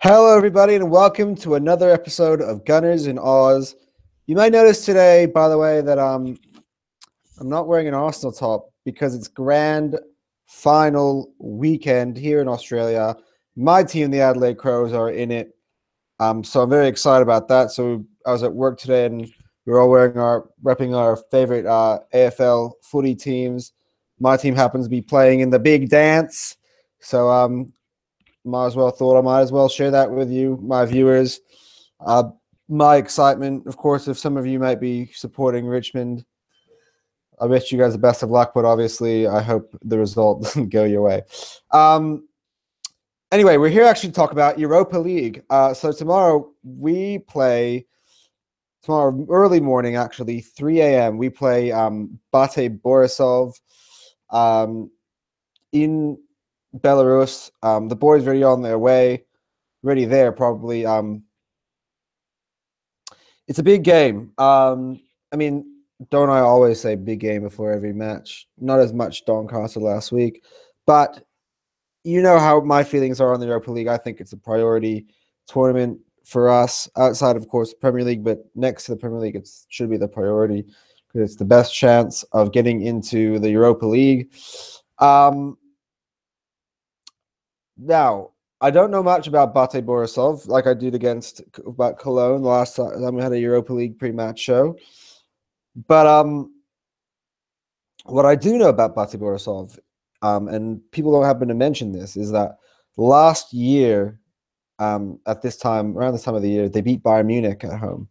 Hello, everybody, and welcome to another episode of Gunners in Oz. You might notice today, by the way, that I'm not wearing an Arsenal top because it's grand final weekend here in Australia. My team, the Adelaide Crows, are in it, so I'm very excited about that. So I was at work today, and we were all repping our favorite AFL footy teams. My team happens to be playing in the big dance, so I might as well share that with you, my viewers. Uh, my excitement, of course, if some of you might be supporting Richmond, I wish you guys the best of luck, but obviously I hope the result doesn't go your way. Anyway, we're here actually to talk about Europa League. So tomorrow early morning, actually, 3 a.m., we play BATE Borisov in Belarus. The boys already on their way, already there probably. It's a big game. I mean, don't I always say big game before every match? Not as much Doncaster last week, but you know how my feelings are on the Europa League. I think it's a priority tournament for us, outside of course the Premier League, but next to the Premier League, it should be the priority because it's the best chance of getting into the Europa League. Now, I don't know much about BATE Borisov like I did about Cologne the last time we had a Europa League pre-match show. But what I do know about BATE Borisov, and people don't happen to mention this, is that last year, around this time of the year, they beat Bayern Munich at home.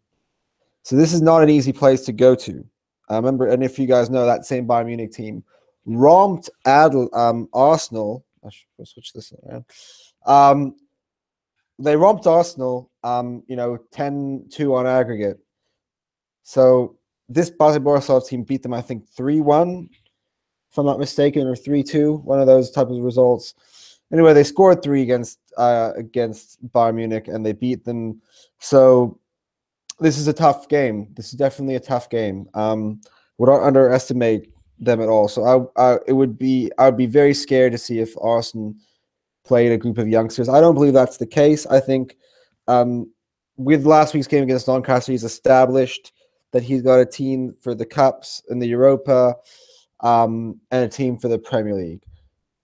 So this is not an easy place to go to. I remember, and if you guys know, that same Bayern Munich team romped Arsenal. I should switch this around. They romped Arsenal, 10-2 on aggregate. So this BATE Borisov team beat them, I think, 3-1, if I'm not mistaken, or 3-2, one of those type of results. Anyway, they scored 3 against Bayern Munich, and they beat them. So this is a tough game. This is definitely a tough game. Would not underestimate them at all. So I would be very scared to see if Arsenal played a group of youngsters. I don't believe that's the case. I think with last week's game against Doncaster, he's established that he's got a team for the Cups and the Europa, and a team for the Premier League.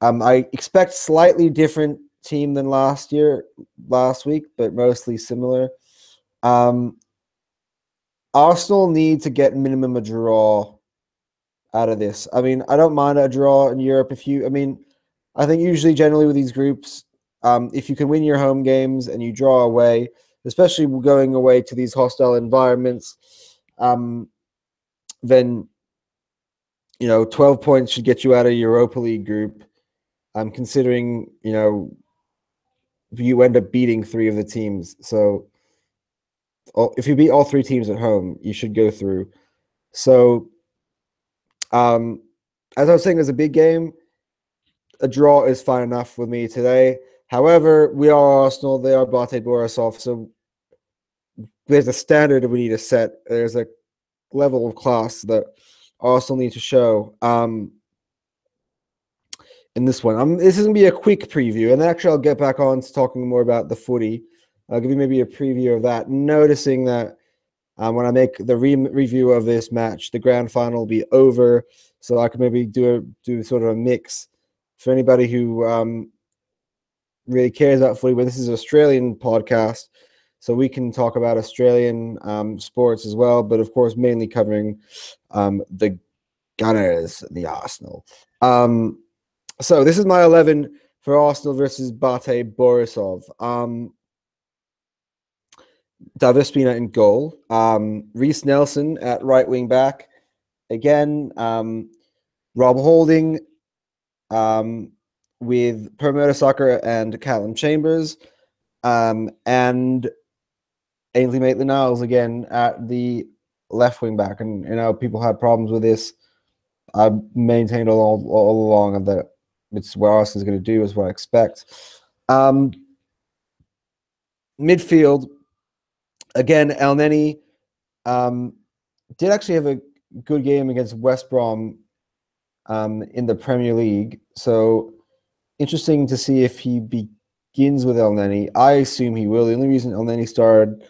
I expect slightly different team than last week, but mostly similar. Arsenal need to get minimum a draw out of this. I mean, I don't mind a draw in Europe I think usually generally with these groups, if you can win your home games and you draw away, especially going away to these hostile environments, then 12 points should get you out of Europa League group. Considering you end up beating 3 of the teams, so if you beat all 3 teams at home, you should go through. So, as I was saying, it's a big game. A draw is fine enough with me today. However, we are Arsenal, they are BATE Borisov, so there's a standard that we need to set. There's a level of class that Arsenal need to show in this one. This is going to be a quick preview, and actually I'll get back on to talking more about the footy. I'll give you maybe a preview of that, noticing that when I make the review of this match, the grand final will be over, so I can maybe do sort of a mix for anybody who really cares about footy. But this is an Australian podcast, so we can talk about Australian sports as well, but of course mainly covering the Gunners, the Arsenal. So this is my 11 for Arsenal versus BATE Borisov. David Spina in goal. Reece Nelson at right wing back. Again, Rob Holding with Per Mertesacker and Callum Chambers. And Ainsley Maitland-Niles again at the left wing back. And people had problems with this. I maintained all along that it's what Arsenal's going to do, is what I expect. Midfield, again, El Neni did actually have a good game against West Brom in the Premier League. So interesting to see if begins with Elneny. I assume he will. The only reason Elneny started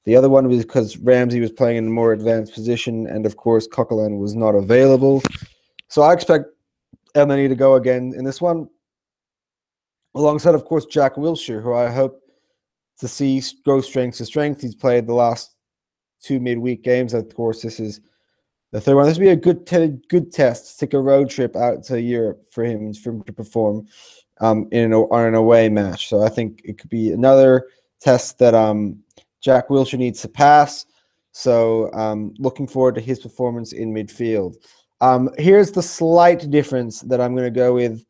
the other one was because Ramsey was playing in a more advanced position, and of course Coquelin was not available. So I expect Elneny to go again in this one, alongside, of course, Jack Wilshere, who I hope to see go strength to strength. He's played the last 2 midweek games. Of course, this is the third one. This would be a good test to take a road trip out to Europe for him to perform on an away match. So I think it could be another test that Jack Wilshere needs to pass. So looking forward to his performance in midfield. Here's the slight difference that I'm going to go with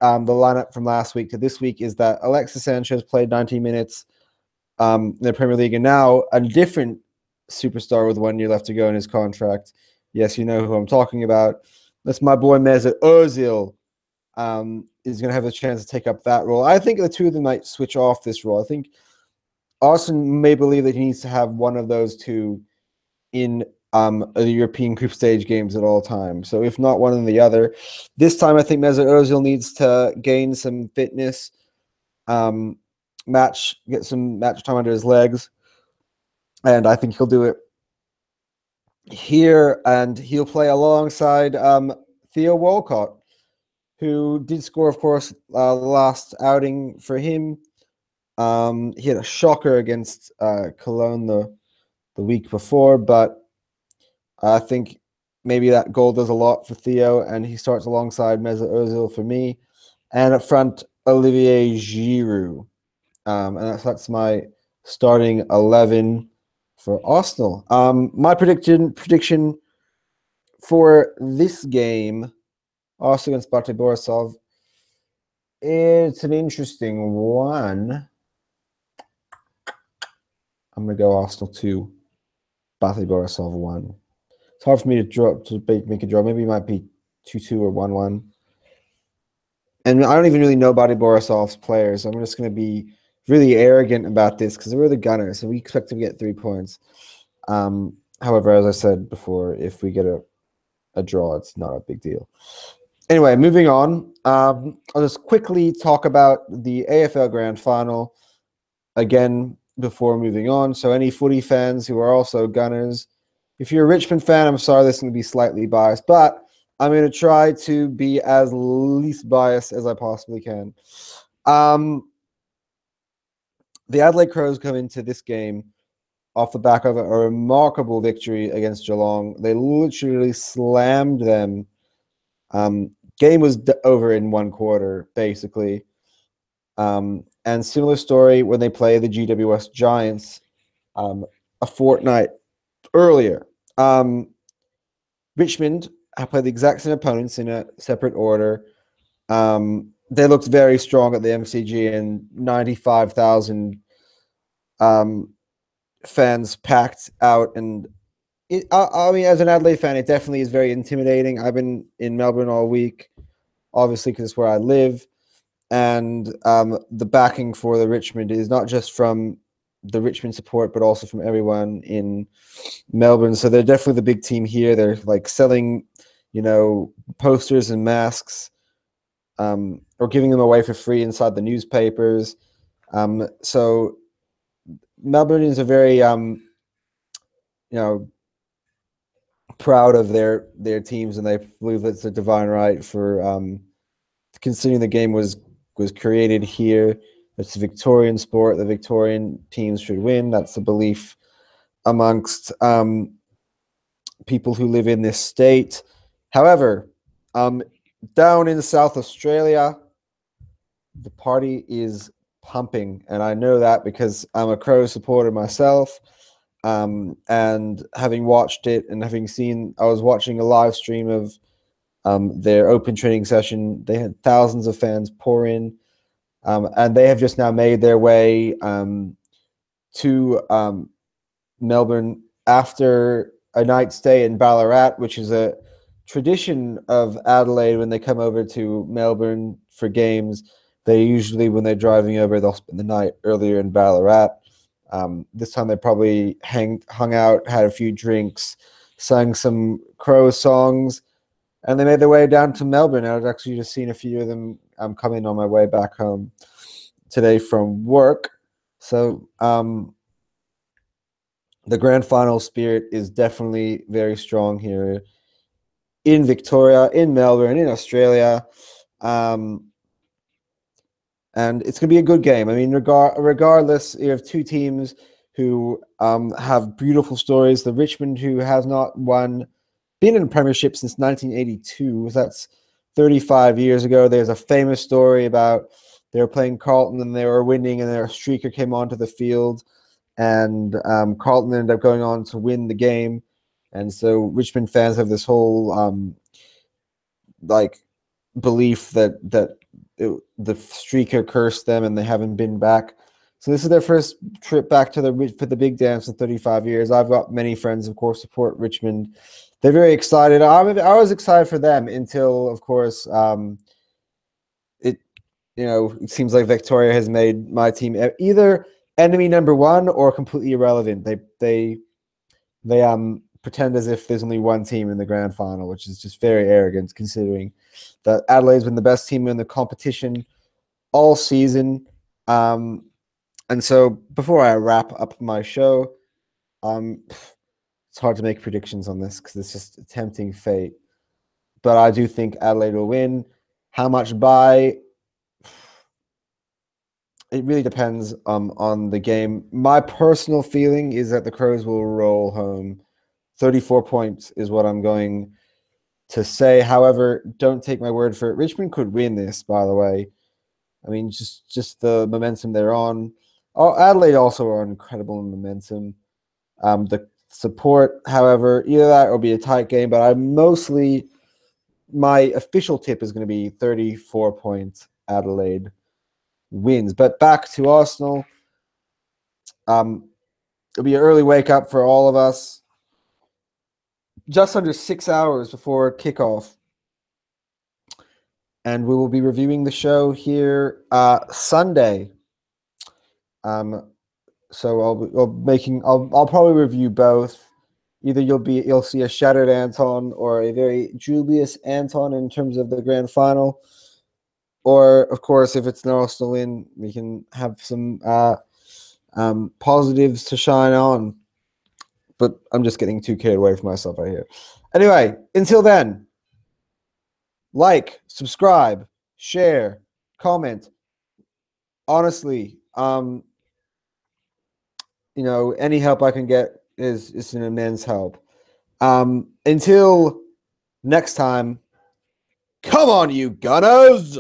the lineup from last week to this week is that Alexis Sanchez played 90 minutes in the Premier League, and now a different superstar with 1 year left to go in his contract. Yes, you know who I'm talking about. That's my boy Mesut Ozil. Is going to have a chance to take up that role. I think the two of them might switch off this role. I think Arsene may believe that he needs to have one of those two in the European group stage games at all times. So if not one and the other, this time I think Mesut Ozil needs to gain some fitness, get some match time under his legs, and I think he'll do it here, and he'll play alongside Theo Walcott, who did score, of course, last outing for him. He had a shocker against Cologne the week before, but I think maybe that goal does a lot for Theo, and he starts alongside Mesut Ozil for me. And up front, Olivier Giroud. And that's my starting 11 for Arsenal. My prediction for this game, Arsenal against BATE Borisov, it's an interesting one. I'm going to go Arsenal 2, BATE Borisov 1. It's hard for me to make a draw. Maybe it might be 2-2 or 1-1. And I don't even really know BATE Borisov's players. I'm just going to be really arrogant about this because we're the Gunners, and we expect to get 3 points. However, as I said before, if we get a draw, it's not a big deal. Anyway, moving on. I'll just quickly talk about the AFL Grand Final again before moving on. So any footy fans who are also Gunners, if you're a Richmond fan, I'm sorry this is going to be slightly biased, but I'm going to try to be as least biased as I possibly can. The Adelaide Crows come into this game off the back of a remarkable victory against Geelong. They literally slammed them. Game was over in 1 quarter, basically. And similar story when they play the GWS Giants a fortnight earlier. Richmond have played the exact same opponents in a separate order. They looked very strong at the MCG, and 95,000 fans packed out. And I mean, as an Adelaide fan, it definitely is very intimidating. I've been in Melbourne all week, obviously, because it's where I live. And the backing for the Richmond is not just from the Richmond support, but also from everyone in Melbourne. So they're definitely the big team here. They're like selling, posters and masks, or giving them away for free inside the newspapers. So Melbourne are very, proud of their teams, and they believe it's a divine right for considering the game was created here. It's a Victorian sport. The Victorian teams should win. That's the belief amongst people who live in this state. However, down in South Australia, the party is pumping, and I know that because I'm a Crow supporter myself. And having watched it and having seen, I was watching a live stream of their open training session. They had thousands of fans pour in, and they have just now made their way to Melbourne after a night stay in Ballarat, which is a tradition of Adelaide. When they come over to Melbourne for games, they usually, when they're driving over, they'll spend the night earlier in Ballarat. This time they probably hung out, had a few drinks, sang some Crow songs, and they made their way down to Melbourne. I've actually just seen a few of them coming on my way back home. today from work. So the grand final spirit is definitely very strong here in Victoria, in Melbourne, in Australia. And it's going to be a good game. I mean, regardless, you have two teams who have beautiful stories. The Richmond, who has not been in a premiership since 1982. That's 35 years ago. There's a famous story about they were playing Carlton and they were winning, and their streaker came onto the field, and Carlton ended up going on to win the game. And so Richmond fans have this whole like belief that the streaker cursed them and they haven't been back. So this is their first trip back to the big dance in 35 years. I've got many friends, of course, support Richmond. They're very excited. I was excited for them until, of course, it seems like Victoria has made my team either enemy number one or completely irrelevant. They pretend as if there's only one team in the grand final, which is just very arrogant considering that Adelaide's been the best team in the competition all season. And so before I wrap up my show, it's hard to make predictions on this because it's just a tempting fate. But I do think Adelaide will win. How much by? It really depends on the game. My personal feeling is that the Crows will roll home. 34 points is what I'm going to say. However, don't take my word for it. Richmond could win this, by the way. I mean, just the momentum they're on. Oh, Adelaide also are incredible in momentum. The support, however, either that or be a tight game. But my official tip is going to be 34 points. Adelaide wins. But back to Arsenal. It'll be an early wake up for all of us. Just under 6 hours before kickoff. And we will be reviewing the show here Sunday. So I'll probably review both. Either you'll see a shattered Anton or a very dubious Anton in terms of the grand final, or of course, if it's an Arsenal win, we can have some positives to shine on. But I'm just getting too carried away from myself right here. Anyway, until then, like, subscribe, share, comment. Honestly, any help I can get is an immense help. Until next time, come on, you Gunners!